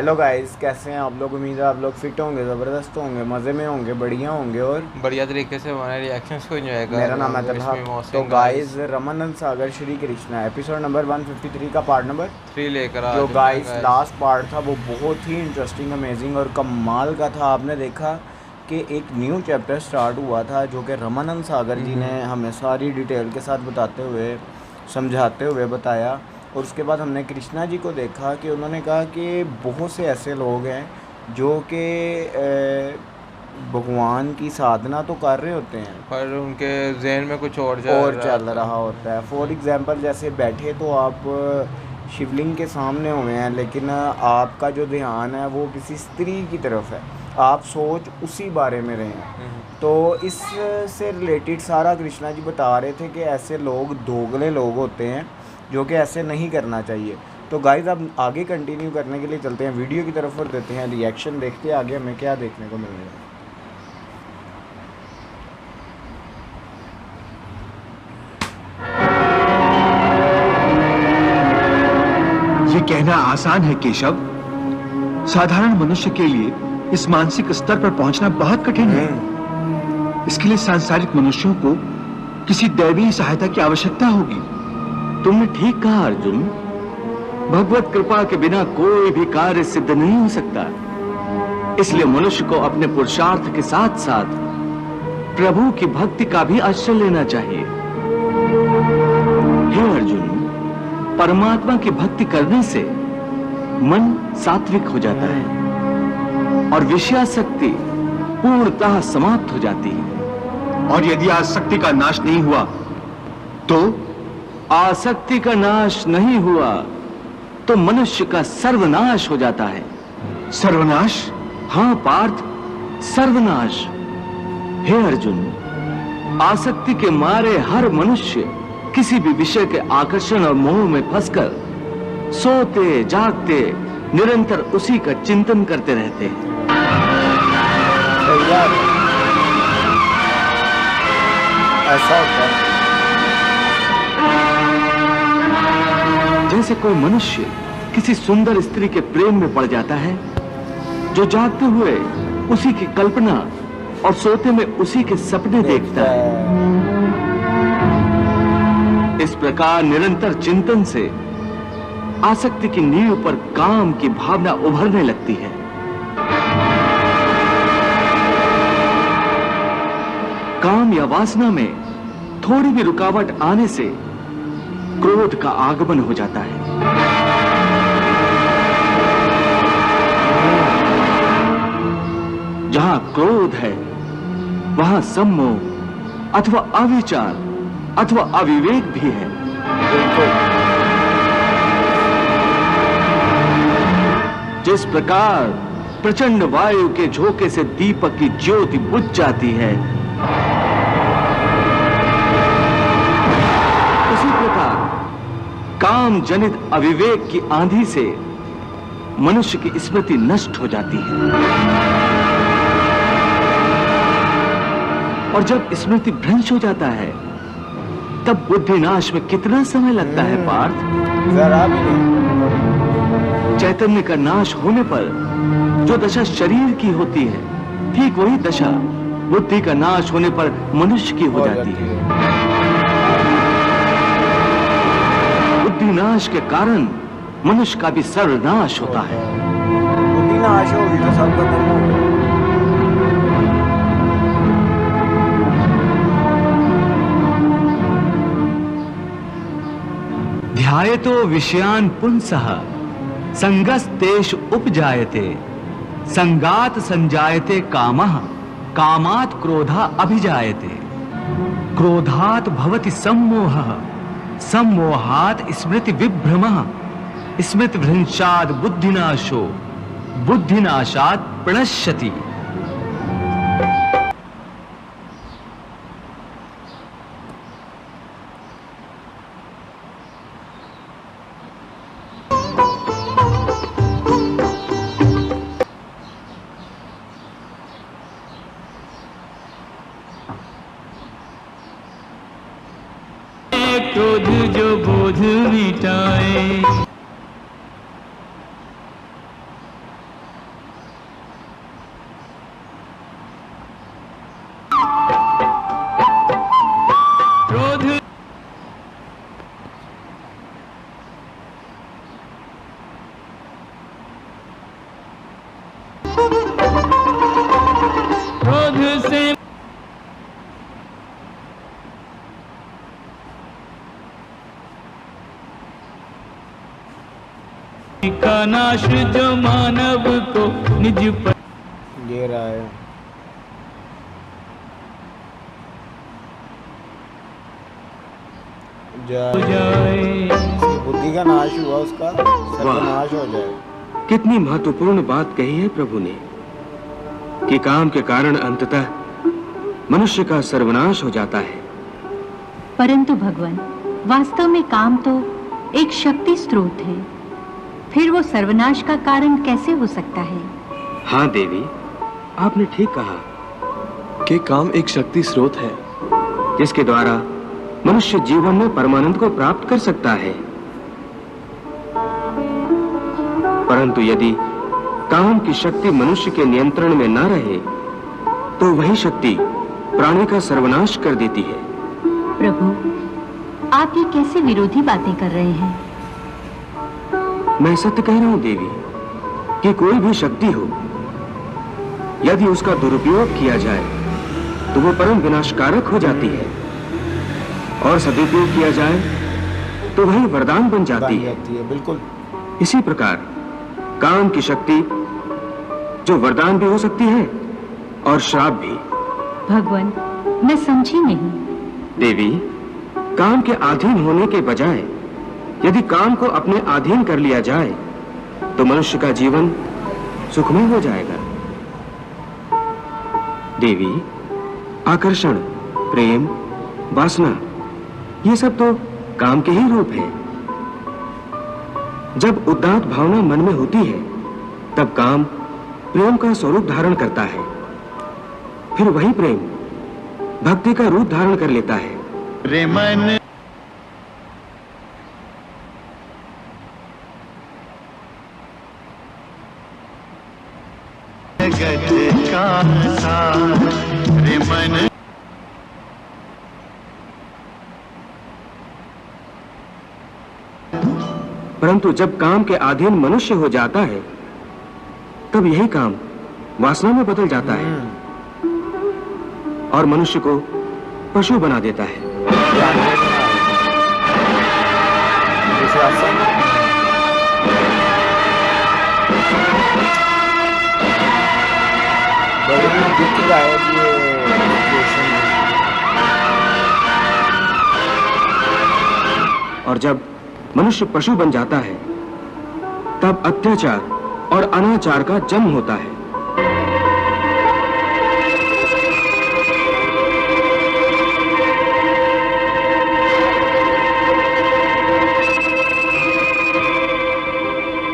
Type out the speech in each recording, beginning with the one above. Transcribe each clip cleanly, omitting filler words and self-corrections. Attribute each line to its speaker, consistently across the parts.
Speaker 1: Hello guys, कैसे हैं आप लोग। उम्मीद है आप लोग फिट होंगे, ज़बरदस्त होंगे, मज़े में होंगे, बढ़िया होंगे और
Speaker 2: बढ़िया तरीके से हमारे रिएक्शंस को एंजॉय कर
Speaker 1: मेरा
Speaker 2: रहे
Speaker 1: नाम है
Speaker 2: होंगे।
Speaker 1: तलहा।
Speaker 2: इसमें
Speaker 1: तो
Speaker 2: मोहसिन
Speaker 1: गाइस
Speaker 2: गाइस
Speaker 1: रमानंद सागर श्री कृष्णा एपिसोड नंबर 153 का पार्ट नंबर
Speaker 2: 3 लेकर आ
Speaker 1: जो
Speaker 2: चुके हैं
Speaker 1: गाइस
Speaker 2: गाइस।
Speaker 1: लास्ट पार्ट था वो बहुत ही इंटरेस्टिंग, अमेजिंग और कमाल का था। आपने देखा कि एक न्यू चैप्टर स्टार्ट हुआ था जो कि रमानंद सागर जी ने हमें सारी डिटेल के साथ बताते हुए, समझाते हुए बताया। और उसके बाद हमने कृष्णा जी को देखा कि उन्होंने कहा कि बहुत से ऐसे लोग हैं जो कि भगवान की साधना तो कर रहे होते हैं
Speaker 2: पर उनके जहन में कुछ और चल
Speaker 1: और
Speaker 2: रहा
Speaker 1: चल
Speaker 2: था।
Speaker 1: रहा होता है। फॉर एग्ज़ाम्पल जैसे बैठे तो आप शिवलिंग के सामने हुए हैं, लेकिन आपका जो ध्यान है वो किसी स्त्री की तरफ है, आप सोच उसी बारे में रहे हैं। तो इससे रिलेटेड सारा कृष्णा जी बता रहे थे कि ऐसे लोग दोगले लोग होते हैं जो कि ऐसे नहीं करना चाहिए। तो गाइस अब आगे कंटिन्यू करने के लिए चलते हैं वीडियो की तरफ और देते हैं रिएक्शन, देखते हैं आगे हमें क्या देखने को मिल रहा है।
Speaker 3: ये कहना आसान है केशव, साधारण मनुष्य के लिए इस मानसिक स्तर पर पहुंचना बहुत कठिन है। इसके लिए सांसारिक मनुष्यों को किसी दैवीय सहायता की आवश्यकता होगी।
Speaker 4: तुमने ठीक कहा अर्जुन। भगवत कृपा के बिना कोई भी कार्य सिद्ध नहीं हो सकता। इसलिए मनुष्य को अपने पुरुषार्थ के साथ साथ प्रभु की भक्ति का भी आश्रय लेना चाहिए। हे अर्जुन, परमात्मा की भक्ति करने से मन सात्विक हो जाता है और विषयासक्ति पूर्णतः समाप्त हो जाती है।
Speaker 3: और यदि आसक्ति का नाश नहीं हुआ तो
Speaker 4: आसक्ति का नाश नहीं हुआ तो मनुष्य का सर्वनाश हो जाता है।
Speaker 3: सर्वनाश?
Speaker 4: हां पार्थ, सर्वनाश। हे अर्जुन, आसक्ति के मारे हर मनुष्य किसी भी विषय के आकर्षण और मोह में फंसकर सोते जागते निरंतर उसी का चिंतन करते रहते हैं।
Speaker 1: ऐसा होता है
Speaker 4: जैसे कोई मनुष्य किसी सुंदर स्त्री के प्रेम में पड़ जाता है, जो जागते हुए उसी की कल्पना और सोते में उसी के सपने देखता है। इस प्रकार निरंतर चिंतन से आसक्ति की नींव पर काम की भावना उभरने लगती है। काम या वासना में थोड़ी भी रुकावट आने से क्रोध का आगमन हो जाता है। जहां क्रोध है वहां सम्मोह अथवा अविचार अथवा अविवेक भी है। जिस प्रकार प्रचंड वायु के झोंके से दीपक की ज्योति बुझ जाती है, उसी प्रकार काम जनित अविवेक की आंधी से मनुष्य की स्मृति नष्ट हो जाती है। और जब स्मृति भ्रंश हो जाता है तब बुद्धिनाश में कितना समय लगता है पार्थ?
Speaker 1: जरा भी नहीं।
Speaker 4: चैतन्य का नाश होने पर जो दशा शरीर की होती है, ठीक वही दशा बुद्धि का नाश होने पर मनुष्य की हो जाती है। बुद्धिनाश के कारण मनुष्य का भी सर्वनाश होता है।
Speaker 1: बुद्धिनाश होगी तो सब खत्म हो गया।
Speaker 4: ध्यायतो विषयान् पुंसः संगस्तेषु उपजायते संगात संजायते कामः कामात् क्रोधा अभिजायते क्रोधात् भवति सम्मोहः सम्मोहात् स्मृति विभ्रमः स्मृति भ्रंशात् बुद्धिनाशो बुद्धिनाशात् प्रणश्यति।
Speaker 5: क्रोध जो बोझ मिटाए। का नाश जो मानव को निज पर
Speaker 1: ये रहा है।
Speaker 5: जाए।
Speaker 1: इसकी बुद्धि का नाश हुआ, उसका सर्वनाश हो जाए।
Speaker 3: कितनी महत्वपूर्ण बात कही है प्रभु ने कि काम के कारण अंततः मनुष्य का सर्वनाश हो जाता है।
Speaker 6: परंतु भगवान, वास्तव में काम तो एक शक्ति स्रोत है, फिर वो सर्वनाश का कारण कैसे हो सकता है?
Speaker 3: हाँ देवी, आपने ठीक कहा
Speaker 7: कि काम एक शक्ति स्रोत है
Speaker 3: जिसके द्वारा मनुष्य जीवन में परमानंद को प्राप्त कर सकता है। परंतु यदि काम की शक्ति मनुष्य के नियंत्रण में न रहे तो वही शक्ति प्राणी का सर्वनाश कर देती है।
Speaker 6: प्रभु, आप ये कैसे विरोधी बातें कर रहे हैं?
Speaker 3: मैं सत्य कह रहा हूं देवी कि कोई भी शक्ति हो, यदि उसका दुरुपयोग किया जाए तो वो परम विनाशकारक हो जाती है, और सदुपयोग किया जाए तो वही वरदान बन जाती है।
Speaker 1: बिल्कुल।
Speaker 3: इसी प्रकार काम की शक्ति जो वरदान भी हो सकती है और श्राप भी।
Speaker 6: भगवान, मैं समझी नहीं।
Speaker 3: देवी, काम के अधीन होने के बजाय यदि काम को अपने अधीन कर लिया जाए तो मनुष्य का जीवन सुखमय हो जाएगा। देवी, आकर्षण, प्रेम, वासना, ये सब तो काम के ही रूप हैं। जब उदात्त भावना मन में होती है तब काम प्रेम का स्वरूप धारण करता है, फिर वही प्रेम भक्ति का रूप धारण कर लेता है।
Speaker 5: रे मन जगत का सार, रे मन
Speaker 3: परंतु जब काम के अधीन मनुष्य हो जाता है तब यही काम वासना में बदल जाता है और मनुष्य को पशु बना देता है। और जब मनुष्य पशु बन जाता है तब अत्याचार और अनाचार का जन्म होता है।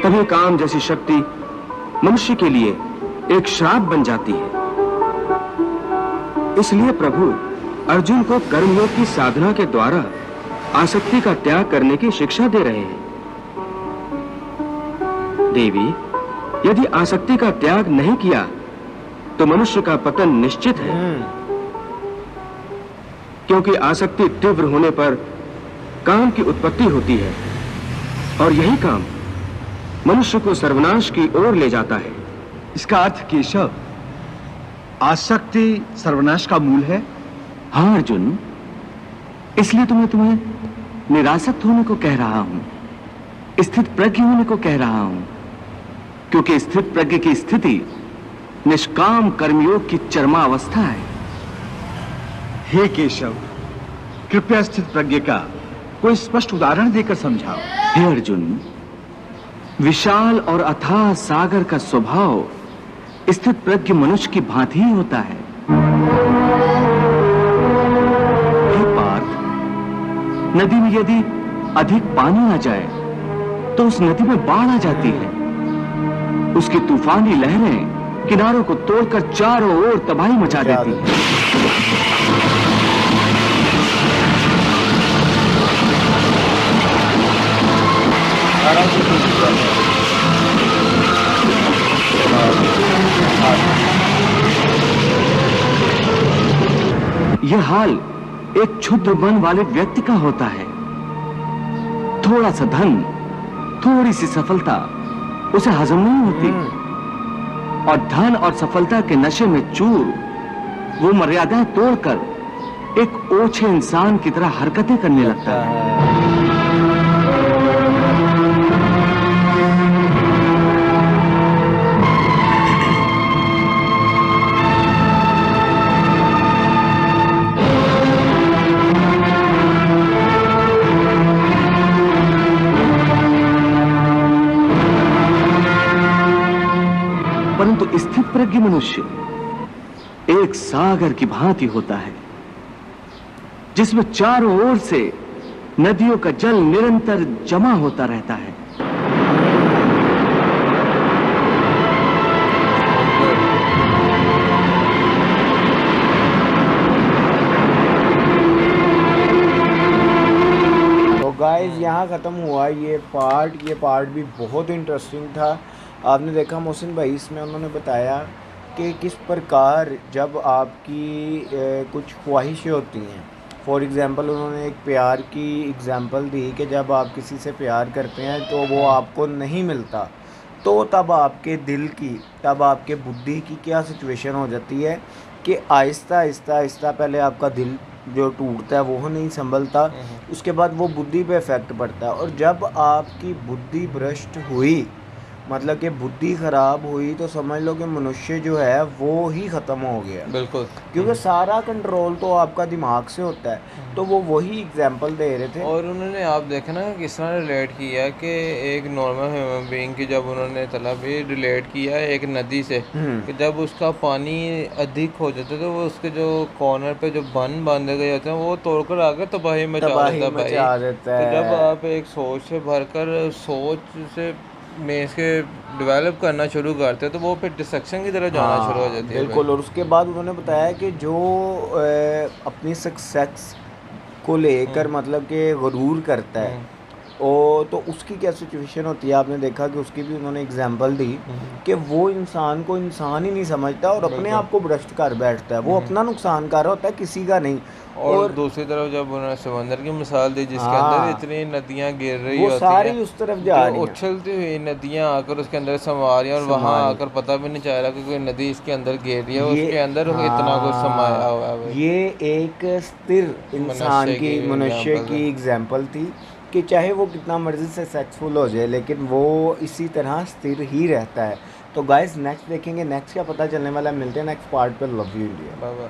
Speaker 3: तभी काम जैसी शक्ति मनुष्य के लिए एक श्राप बन जाती है। इसलिए प्रभु अर्जुन को कर्मयोग की साधना के द्वारा आसक्ति का त्याग करने की शिक्षा दे रहे हैं। देवी, यदि आसक्ति का त्याग नहीं किया तो मनुष्य का पतन निश्चित है, क्योंकि आसक्ति तीव्र होने पर काम की उत्पत्ति होती है और यही काम मनुष्य को सर्वनाश की ओर ले जाता है। इसका अर्थ केशव, आसक्ति सर्वनाश का मूल है?
Speaker 4: हाँ अर्जुन, इसलिए तो मैं तुम्हें निरासक्त होने को कह रहा हूं, स्थित प्रज्ञ होने को कह रहा हूं, क्योंकि स्थित प्रज्ञ की स्थिति निष्काम कर्मयोग की चरमावस्था है।
Speaker 3: हे केशव, कृपया स्थित प्रज्ञ का कोई स्पष्ट उदाहरण देकर समझाओ।
Speaker 4: हे अर्जुन, विशाल और अथाह सागर का स्वभाव स्थित प्रज्ञ मनुष्य की भांति ही होता है। हे पार्थ, नदी में यदि अधिक पानी आ जाए तो उस नदी में बाढ़ आ जाती है। उसकी तूफानी लहरें किनारों को तोड़कर चारों ओर तबाही मचा देती हैं। यह हाल एक क्षुद्र मन वाले व्यक्ति का होता है। थोड़ा सा धन, थोड़ी सी सफलता उसे हजम नहीं होती और धन और सफलता के नशे में चूर वो मर्यादाएं तोड़कर एक ओछे इंसान की तरह हरकतें करने लगता है। स्थितप्रज्ञ मनुष्य एक सागर की भांति होता है जिसमें चारों ओर से नदियों का जल निरंतर जमा होता रहता है।
Speaker 1: तो गाइस यहाँ ख़त्म हुआ ये पार्ट भी बहुत इंटरेस्टिंग था। आपने देखा मोहसिन भाई इसमें उन्होंने बताया कि किस प्रकार जब आपकी कुछ ख्वाहिशें होती हैं, फॉर एग्ज़ाम्पल उन्होंने एक प्यार की एग्ज़ाम्पल दी कि जब आप किसी से प्यार करते हैं तो वो आपको नहीं मिलता, तो तब आपके दिल की, तब आपके बुद्धि की क्या सिचुएशन हो जाती है कि आहिस्ता आहिस्ता पहले आपका दिल जो टूटता है वो नहीं संभलता, उसके बाद वो बुद्धि पे इफ़ेक्ट पड़ता है। और जब आपकी बुद्धि भ्रष्ट हुई, मतलब कि बुद्धि ख़राब हुई, तो समझ लो कि मनुष्य जो है वो ही ख़त्म हो गया।
Speaker 2: बिल्कुल,
Speaker 1: क्योंकि सारा कंट्रोल तो आपका दिमाग से होता है। तो वो वही एग्जांपल दे रहे थे।
Speaker 2: और उन्होंने आप देखा ना किस तरह रिलेट किया कि एक नॉर्मल ह्यूमन बीइंग की जब उन्होंने तलब भी रिलेट किया एक नदी से कि जब उसका पानी अधिक हो जाता है तो वो उसके जो कॉर्नर पे जो बन बांधे गए होते हैं वो तोड़कर आकर तबाही मचा देता भाई। तो जब आप एक सोच से भरकर सोच से में इसके डेवलप करना शुरू करते हैं तो वो फिर डिस्ट्रक्शन की तरफ जाना शुरू हो जाती है।
Speaker 1: बिल्कुल। और उसके बाद उन्होंने बताया कि जो अपनी सक्सेस को लेकर मतलब कि गरूर करता है तो उसकी क्या सिचुएशन होती है। आपने देखा कि उसकी भी उन्होंने एग्जांपल दी कि वो इंसान को इंसान ही नहीं समझता और अपने आप को भ्रष्ट कर बैठता है, वो अपना नुकसान कर रहा होता है, किसी का नहीं।
Speaker 2: और दूसरी तरफ जब उन्होंने समंदर की मिसाल दी जिसके अंदर इतनी नदियां गिर रही
Speaker 1: वो
Speaker 2: होती
Speaker 1: सारी
Speaker 2: हैं,
Speaker 1: उस तरफ जा रही हैं,
Speaker 2: उछलती हुई नदियां आकर उसके अंदर समा रही हैं और वहां आकर पता भी नहीं चल रहा कि कोई नदी इसके अंदर गिर रही है, उसके अंदर इतना कुछ समाया हुआ है।
Speaker 1: ये एक स्थिर इंसान की, मनुष्य की एग्जाम्पल थी कि चाहे वो कितना मर्जी से सक्सेसफुल हो जाए लेकिन वो इसी तरह स्थिर ही रहता है। तो गाइस नेक्स्ट देखेंगे, नेक्स्ट क्या पता चलने वाला है। मिलते हैं नेक्स्ट पार्ट पर। Love you India.
Speaker 2: Bye bye.